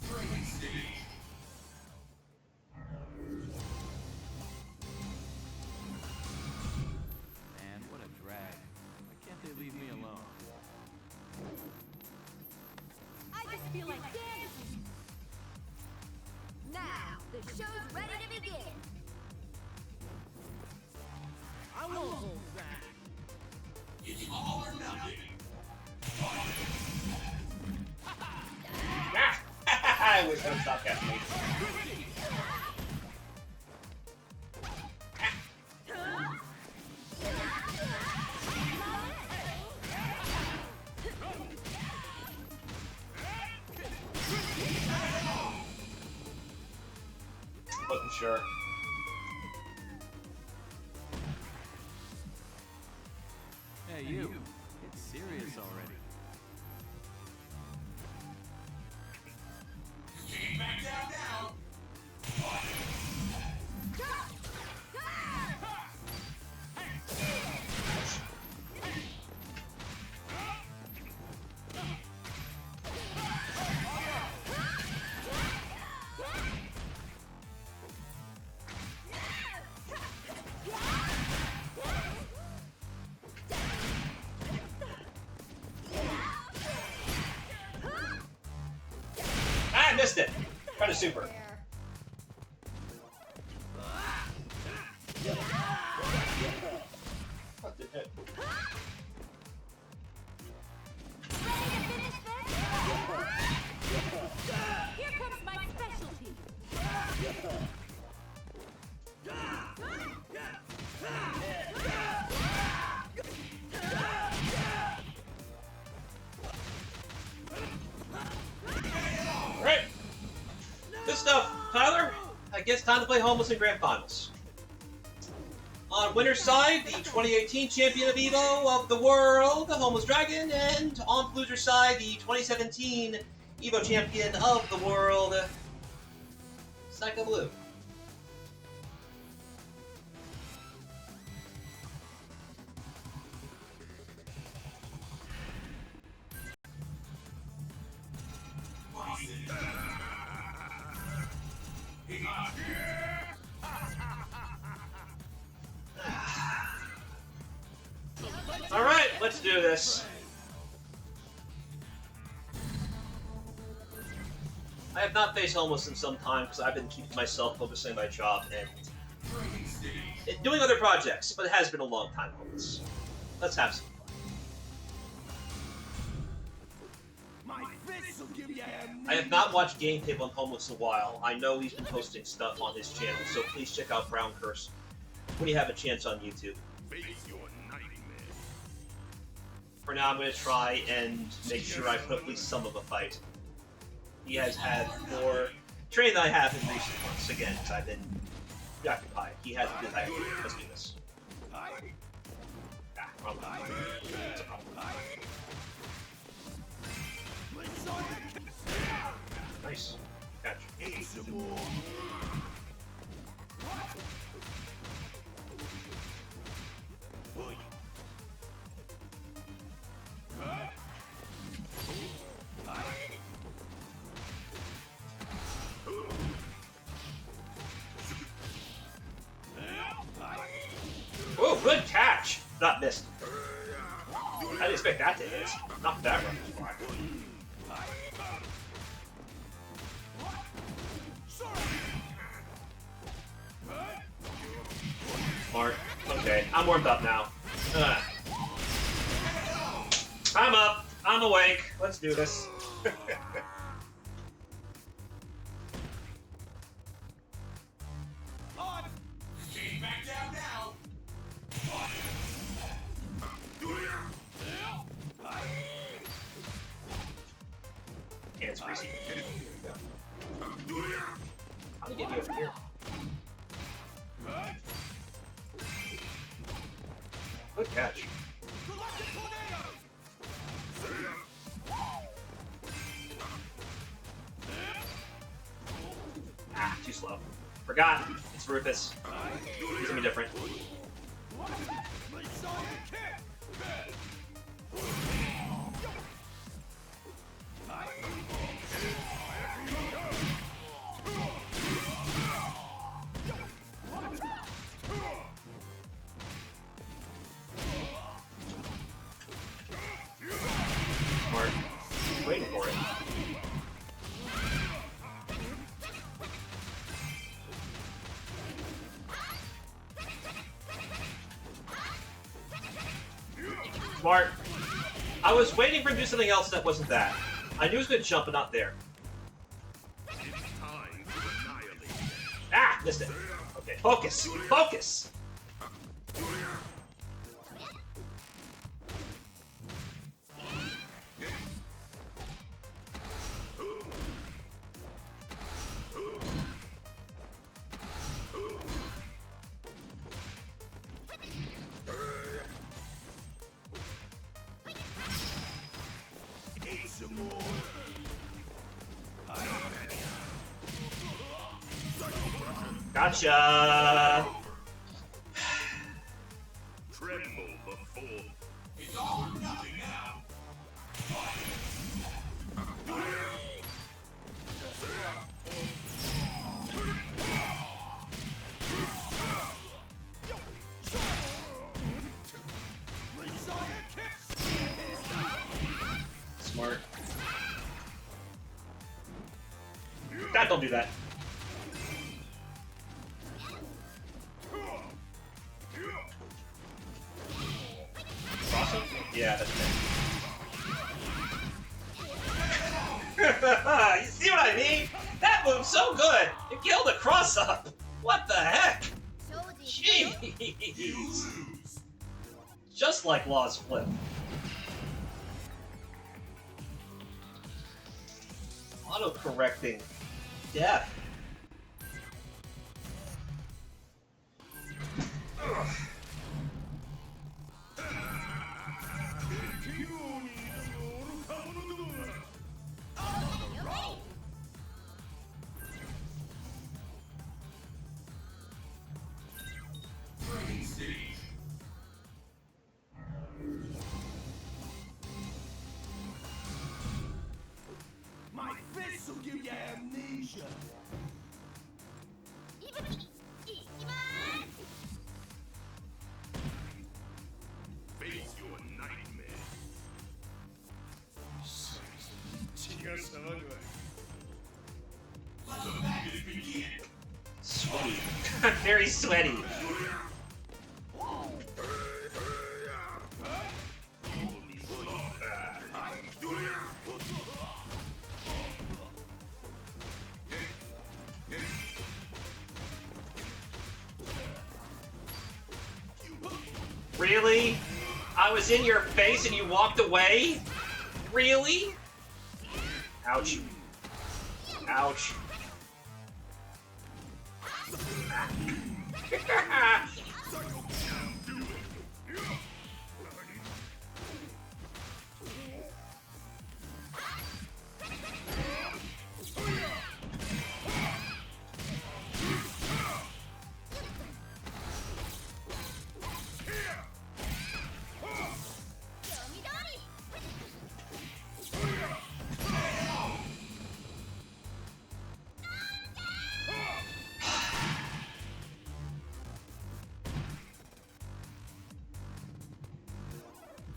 Training stage. Man, what a drag. Why can't they leave me alone? I just feel like dancing. Now, the show's ready to begin. I won't hold back. It's all or nothing. Ah! I wish I would stop catching me. Wasn't sure. Hey, you. It's serious already. Getting back down now. Missed it. Try to super. What the heck? Here comes my specialty. Alright. Good stuff, Tyler. I guess time to play Homeless in Grand Finals. On winner's side, the 2018 champion of EVO of the world, the Homeless Dragon, and on loser's side, the 2017 EVO champion of the world, Psycho Blue. Alright, let's do this. I have not faced Homeless in some time because I've been keeping myself focusing on my job and doing other projects, but it has been a long time, Homeless. Let's have some fun. I have not watched gameplay on Homeless in a while. I know he's been posting stuff on his channel, so please check out Brown Curse when you have a chance on YouTube. For now, I'm going to try and make sure I put at least some of a fight. He has had more training than I have in recent months, again, because I've been preoccupied. He has been tired. Let's do this. Ah, wrong one. It's a problem. Nice. Catch. Oh, good catch! Not missed. I didn't expect that to hit. Not that run. Smart. Okay, I'm warmed up now. I'm up. I'm awake. Let's do this. Getting back down now. Hands greasy. How do you get you over here? Good catch. Ah, too slow. Forgot. It's Rufus. He's gonna be different. Smart. Waiting for it. Smart. I was waiting for him to do something else that wasn't that. I knew he was going to jump, but not there. Ah! Missed it. Okay, focus! Focus! Gotcha! Tremble before. It's all or nothing now. Smart. don't do that. Cross up? Yeah, that's it. You see what I mean? That move's so good! It killed a cross up! What the heck? Jeez! Just like Law's flip. Auto-correcting death. Ugh. My fists will give you amnesia. Face your nightmare. Let the madness begin. Sweaty. Very sweaty. Really? I was in your face and you walked away? Really? Ouch. Ouch.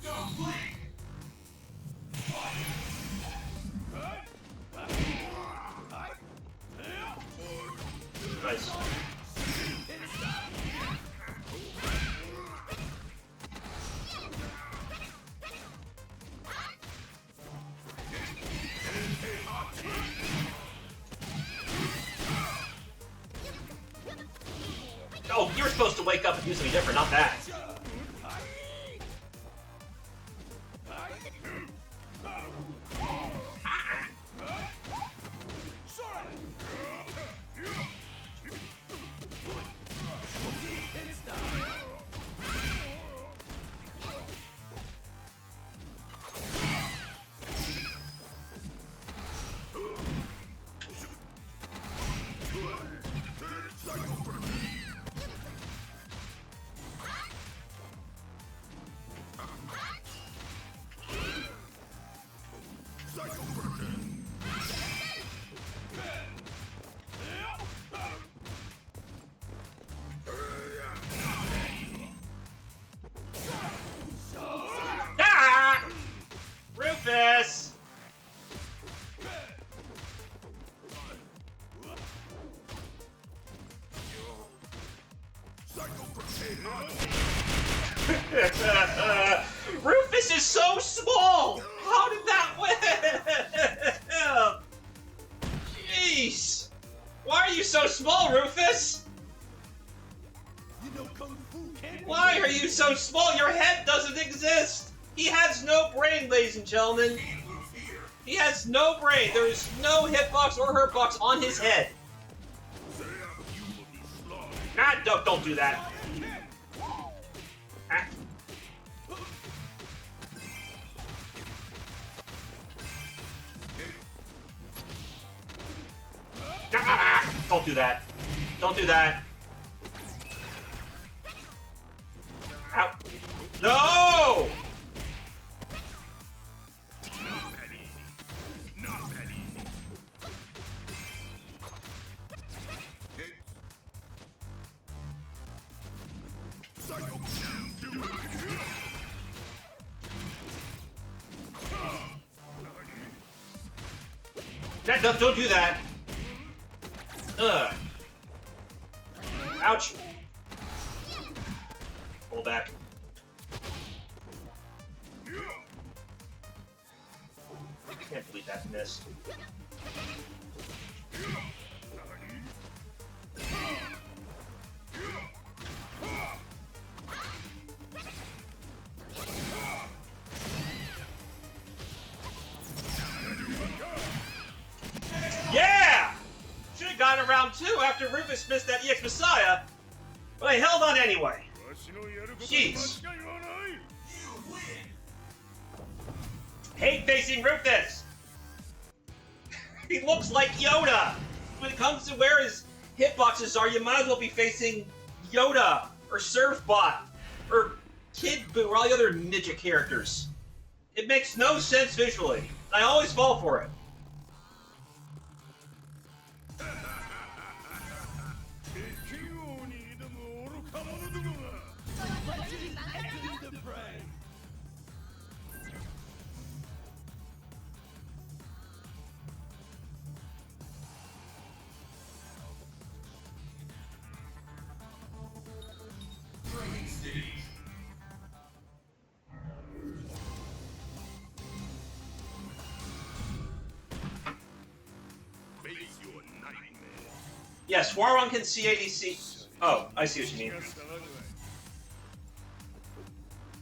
Don't blink. Nice. Oh, you were supposed to wake up and do something different, not that. Ah! Rufus! Rufus is so small! How did that win? Jeez! Why are you so small, Rufus? You know Kung Fu can't. Why are you so small? Your head doesn't exist! He has no brain, ladies and gentlemen. He has no brain. There is no hitbox or hurtbox on his head. Ah, don't do that. Ah. Ah, don't do that. Don't do that. Ow. No! Don't do that. Ugh. Ouch. Pull back. I can't believe that missed. Yeah! Should have gotten around 2 after Rufus missed that EX Messiah, but I held on anyway. Jeez. Hate facing Rufus! He looks like Yoda! When it comes to where his hitboxes are, you might as well be facing Yoda, or Surfbot, or Kid Buu, or all the other ninja characters. It makes no sense visually. I always fall for it. Yes, Warron can see ADC. Oh, I see what you mean.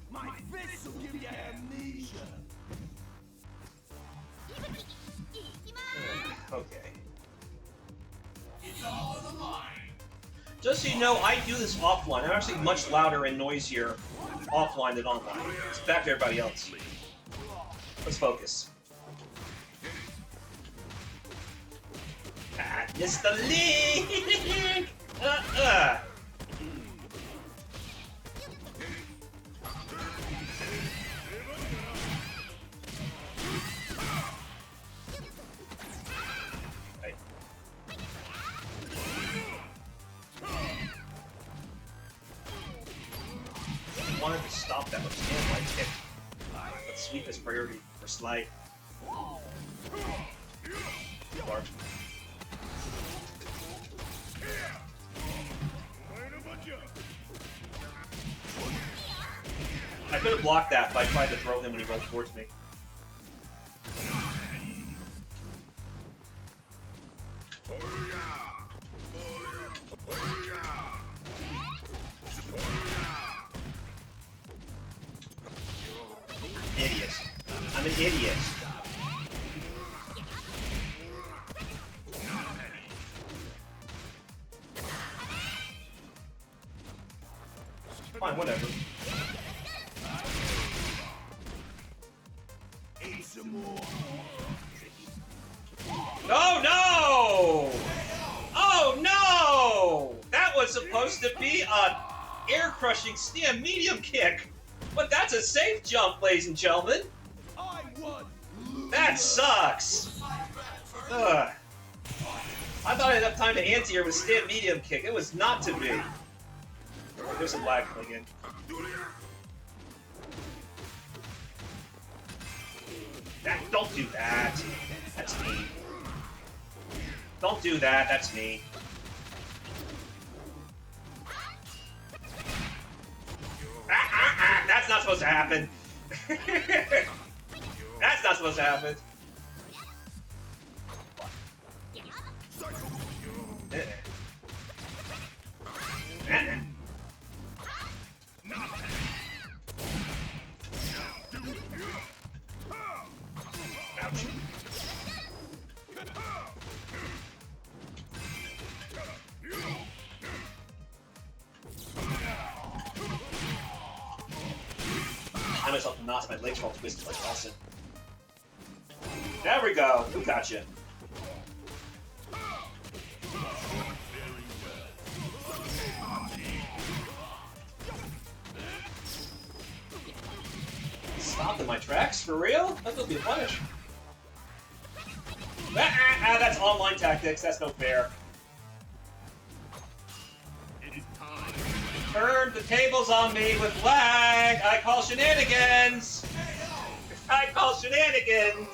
My fist will give you amnesia. Okay. It's all on the line. Just so you know, I do this offline. I'm actually much louder and noisier offline than online. It's back to everybody else. Let's focus. Ah, Mr. Lee! Right. I wanted to stop that with standby kick. Let's sweep as priority for Slide. Large. I could have blocked that if I tried to throw him when he rolled towards me. Idiot. I'm an idiot. Fine, whatever. Oh no! Oh no! That was supposed to be a air-crushing stem medium kick, but that's a safe jump, ladies and gentlemen. That sucks. Ugh. I thought I had enough time to anti-air with stem medium kick. It was not to be. There's some lag coming in. Don't do that. That's me. Don't do that. That's me. That's not supposed to happen. That's not supposed to happen. Ouch. I myself not my legs all twisted like Austin. There we go. We got you. Stopped in my tracks? For real? That would be a punish. That's online tactics. That's no fair. Turn the tables on me with lag. I call shenanigans. I call shenanigans.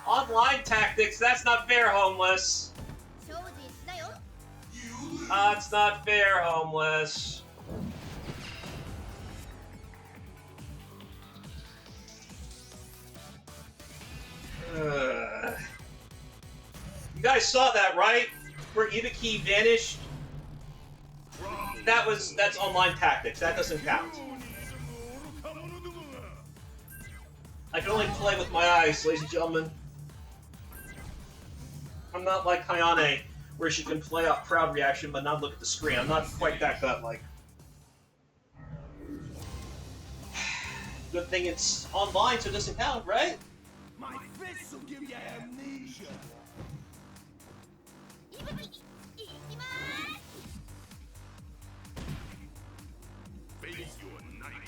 Online tactics. That's not fair, homeless. That's not fair, homeless. You guys saw that, right? Where Ibiki vanished? That's online tactics. That doesn't count. I can only play with my eyes, ladies and gentlemen. I'm not like Hayane, where she can play off crowd reaction but not look at the screen. I'm not quite that godlike. Good thing it's online, so it doesn't count, right? My fists will give you amnesia. Face your nightmare.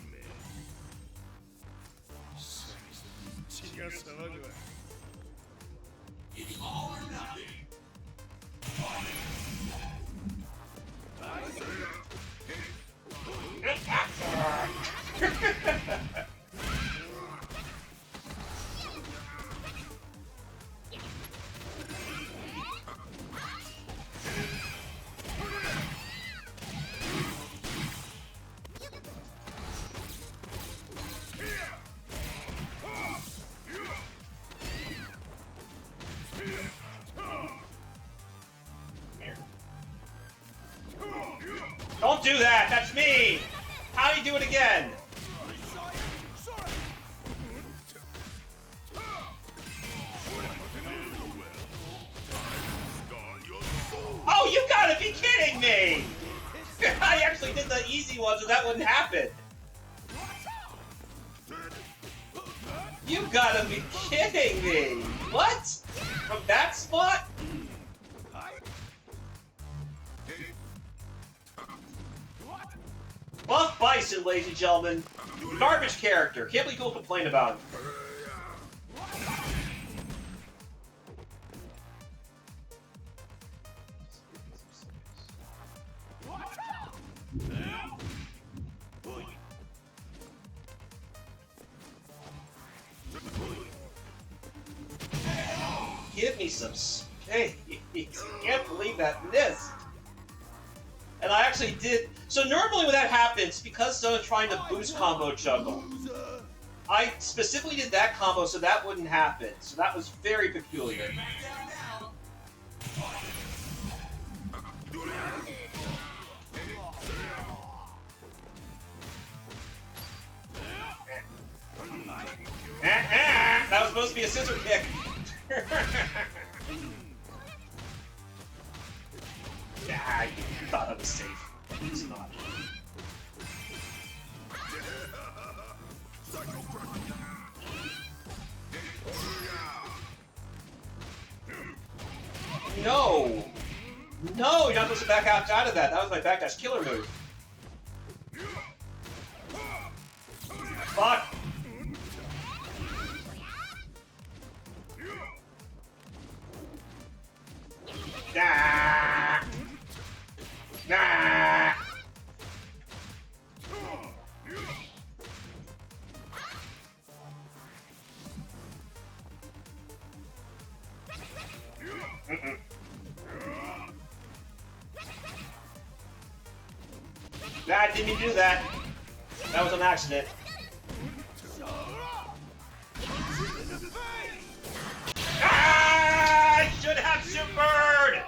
It's all or nothing. Don't do that! That's me! How do you do it again? Oh, you gotta be kidding me! I actually did the easy one so that wouldn't happen. You gotta be kidding me! What? From that spot? Buff Bison, ladies and gentlemen. Garbage character. Can't believe people complain about him. Give me some space. Can't believe that missed. And I actually did. So normally when that happens, because someone's trying to boost combo juggle, I specifically did that combo so that wouldn't happen. So that was very peculiar. That was supposed to be a scissor kick. Nah, you thought I was safe. It's not. No! No, you're not supposed to back outside of that. That was my backdash killer move. Fuck! Nah! Nah! Nah, didn't even do that. That was an accident. Ah! I should have supered!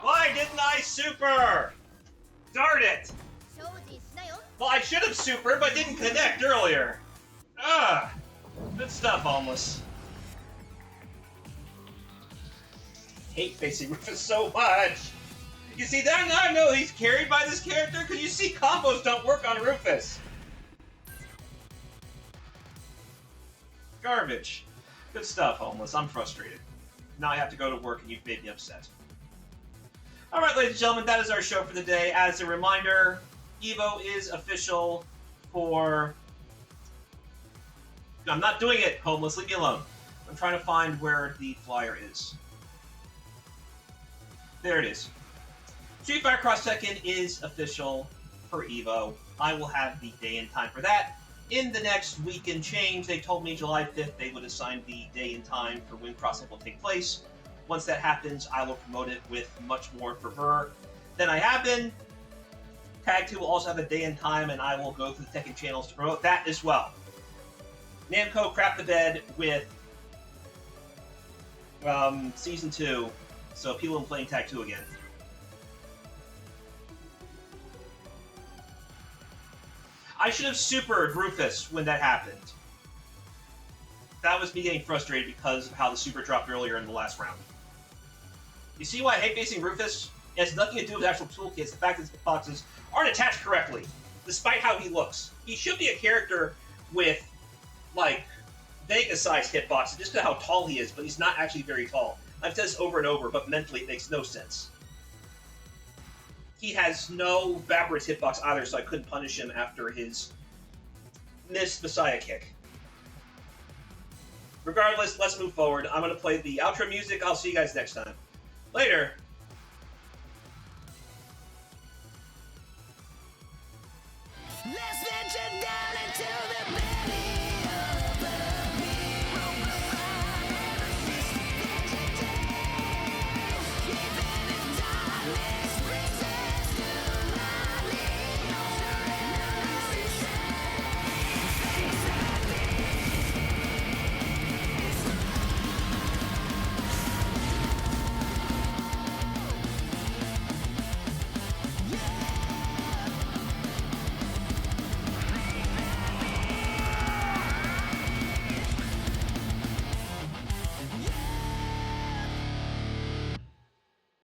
Why didn't I super? Darn it! Well, I should have supered, but didn't connect earlier. Ah! Good stuff, homeless. Hate facing Rufus so much. You see, now I know he's carried by this character, because you see combos don't work on Rufus. Garbage. Good stuff, homeless. I'm frustrated. Now I have to go to work and you've made me upset. Alright, ladies and gentlemen, that is our show for the day. As a reminder, Evo is official for... I'm not doing it, homeless. Leave me alone. I'm trying to find where the flyer is. There it is. Streetfighterxtekken is official for Evo. I will have the day and time for that. In the next week and change, they told me July 5th they would assign the day and time for when crossing will take place. Once that happens, I will promote it with much more fervor. than I have been. Tag 2 will also have a day and time, and I will go through the Tekken channels to promote that as well. Namco crapped the bed with Season 2, so people are playing Tag 2 again. I should have supered Rufus when that happened. That was me getting frustrated because of how the super dropped earlier in the last round. You see why I hate facing Rufus? It has nothing to do with actual toolkits. The fact that the boxes aren't attached correctly, despite how he looks. He should be a character with, like, Vega-sized hitboxes, just because of how tall he is, but he's not actually very tall. I've said this over and over, but mentally it makes no sense. He has no backwards hitbox either, so I couldn't punish him after his missed Messiah kick. Regardless, let's move forward. I'm going to play the outro music. I'll see you guys next time. Later!